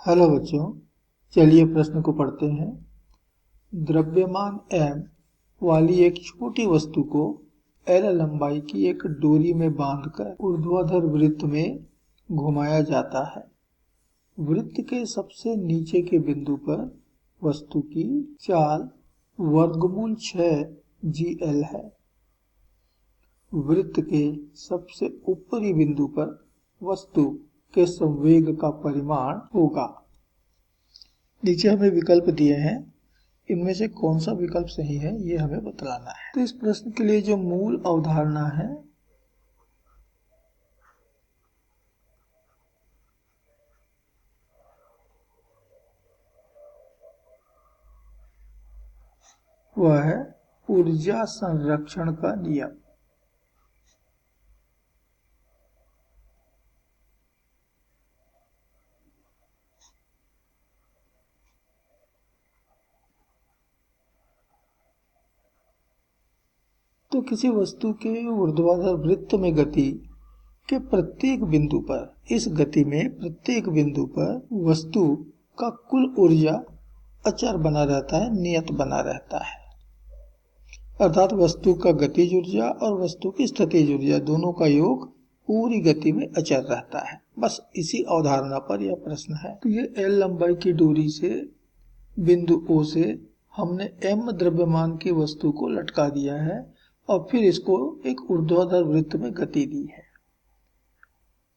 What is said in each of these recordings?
Hello बच्चों, चलिए प्रश्न को पढ़ते हैं। द्रव्यमान m वाली एक छोटी वस्तु को l लंबाई की एक डोरी में बांधकर ऊर्ध्वाधर वृत्त में घुमाया जाता है। वृत्त के सबसे नीचे के बिंदु पर वस्तु की चाल वर्गमूल 6 gl है। वृत्त के सबसे ऊपरी बिंदु पर वस्तु के संवेग का परिमाण होगा। नीचे हमें विकल्प दिए हैं, इनमें से कौन सा विकल्प सही है ये हमें बतलाना है। तो इस प्रश्न के लिए जो मूल अवधारणा है वह है ऊर्जा संरक्षण का नियम। तो किसी वस्तु के ऊर्ध्वाधर वृत्त में गति के प्रत्येक बिंदु पर, इस गति में प्रत्येक बिंदु पर वस्तु का कुल ऊर्जा अचर बना रहता है, नियत बना रहता है। अर्थात वस्तु का गतिज ऊर्जा और वस्तु की स्थितिज ऊर्जा दोनों का योग पूरी गति में अचर रहता है। बस इसी अवधारणा पर यह प्रश्न है। तो ये L लंबाई की दूरी से बिंदु O से हमने M द्रव्यमान की वस्तु को लटका दिया है और फिर इसको एक ऊर्ध्वाधर वृत्त में गति दी है।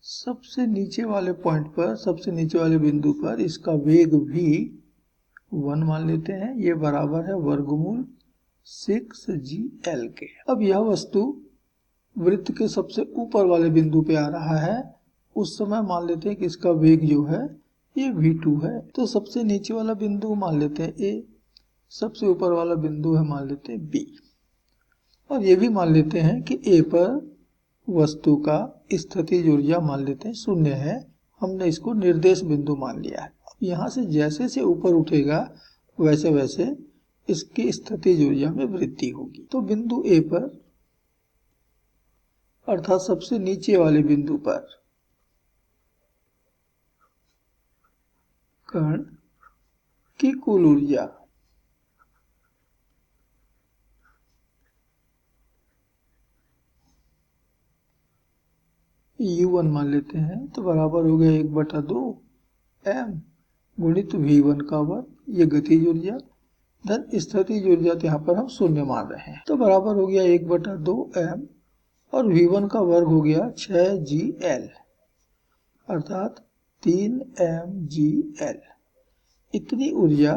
सबसे नीचे वाले पॉइंट पर, सबसे नीचे वाले बिंदु पर इसका वेग भी 1 मान लेते हैं। ये बराबर है वर्गमूल 6gl के। अब यह वस्तु वृत्त के सबसे ऊपर वाले बिंदु पे आ रहा है। उस समय मान लेते हैं कि इसका वेग जो है ये v2 है। तो सबसे नीचे वाला बिंदु मान लेते हैं a, सबसे ऊपर वाला बिंदु है मान लेते हैं b। और ये भी मान लेते हैं कि A पर वस्तु का स्थितिज ऊर्जा मान लेते हैं 0 है। हमने इसको निर्देश बिंदु मान लिया है। अब यहाँ से जैसे से ऊपर उठेगा वैसे वैसे इसकी स्थितिज ऊर्जा में वृद्धि होगी। तो बिंदु A पर, अर्थात सबसे नीचे वाले बिंदु पर कण की कुल ऊर्जा U1 मान लेते हैं। तो बराबर हो गया 1/2 m गुणित V1 का वर्ग, ये गतिज ऊर्जा धन स्थितिज ऊर्जा, तो यहाँ पर हम 0 मान रहे हैं। तो बराबर हो गया 1/2 m और V1 का वर्ग हो गया 6gl, अर्थात 3mgl। इतनी ऊर्जा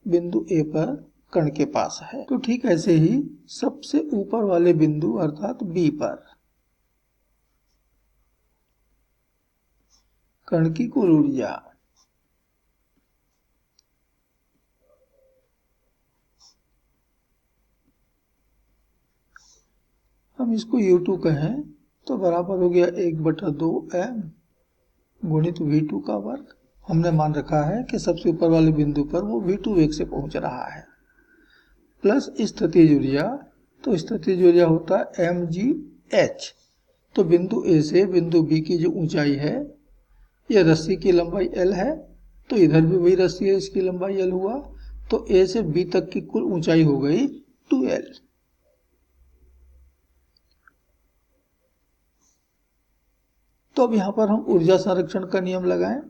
बिंदु A पर कण के पास है। तो ठीक ऐसे ही सबसे ऊपर वाले बिंदु अर्थात B पर कण की कुल ऊर्जा हम इसको U2 कहें तो बराबर हो गया 1/2 m गुणित V2 का वर्ग। हमने मान रखा है कि सबसे ऊपर वाले बिंदु पर वो V2 वेग से पहुंच रहा है, प्लस स्थितिज ऊर्जा। तो स्थितिज ऊर्जा होता है mgh। तो बिंदु A से बिंदु B की जो ऊंचाई है, यह रस्सी की लंबाई L है, तो इधर भी वही रस्सी है, इसकी लंबाई L हुआ। तो A से B तक की कुल ऊंचाई हो गई 2L। तो अब यहां पर हम ऊर्जा संरक्षण का नियम लगाएं।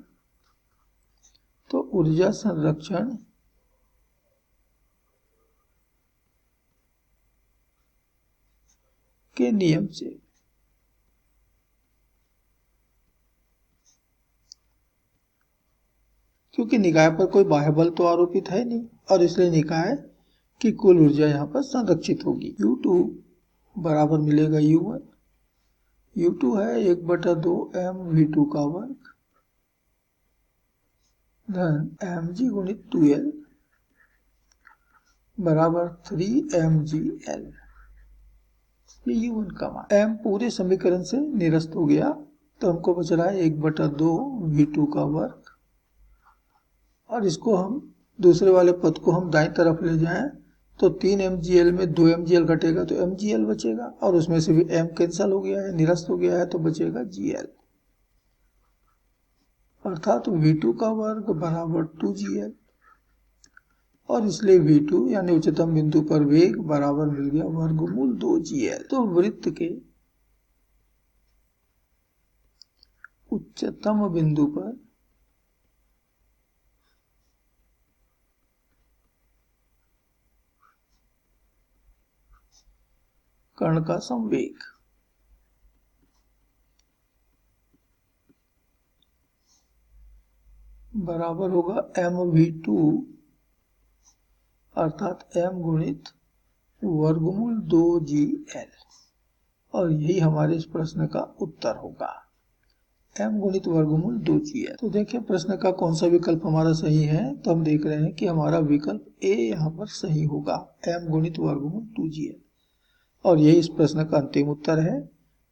तो ऊर्जा संरक्षण के नियम से क्योंकि निकाय पर कोई बाह्य बल तो आरोपित है नहीं, और इसलिए निकाय की कुल ऊर्जा यहाँ पर संरक्षित होगी। U2 बराबर मिलेगा U1। U2 है 1/2 m V2 का वर्ग धन mg गुणित 2L बराबर 3mgl। ये U1 का मान। m पूरे समीकरण से निरस्त हो गया, तो हमको बच रहा है 1/2 V2 का वर्ग, और इसको हम दूसरे वाले पद को हम दाईं तरफ ले जाएं तो 3mgl में 2mgl घटेगा तो mgl बचेगा, और उसमें से भी m कैंसिल हो गया है, निरस्त हो गया है, तो बचेगा gl। अर्थात v2 का वर्ग बराबर 2gl, और इसलिए v2 यानी उच्चतम बिंदु पर वेग बराबर मिल गया वर्गमूल 2gl। तो वृत्त के उच्चतम बिंदु पर कण का संवेग बराबर होगा mv2 अर्थात m गुणित वर्गमूल 2gl, और यही हमारे इस प्रश्न का उत्तर होगा, m गुणित वर्गमूल 2gl। तो देखिए प्रश्न का कौन सा विकल्प हमारा सही है, तो हम देख रहे हैं कि हमारा विकल्प ए यहाँ पर सही होगा, m गुणित वर्गमूल 2gl, और यही इस प्रश्न का अंतिम उत्तर है।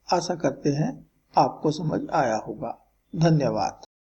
आशा करते हैं आपको समझ आया होगा। धन्यवाद।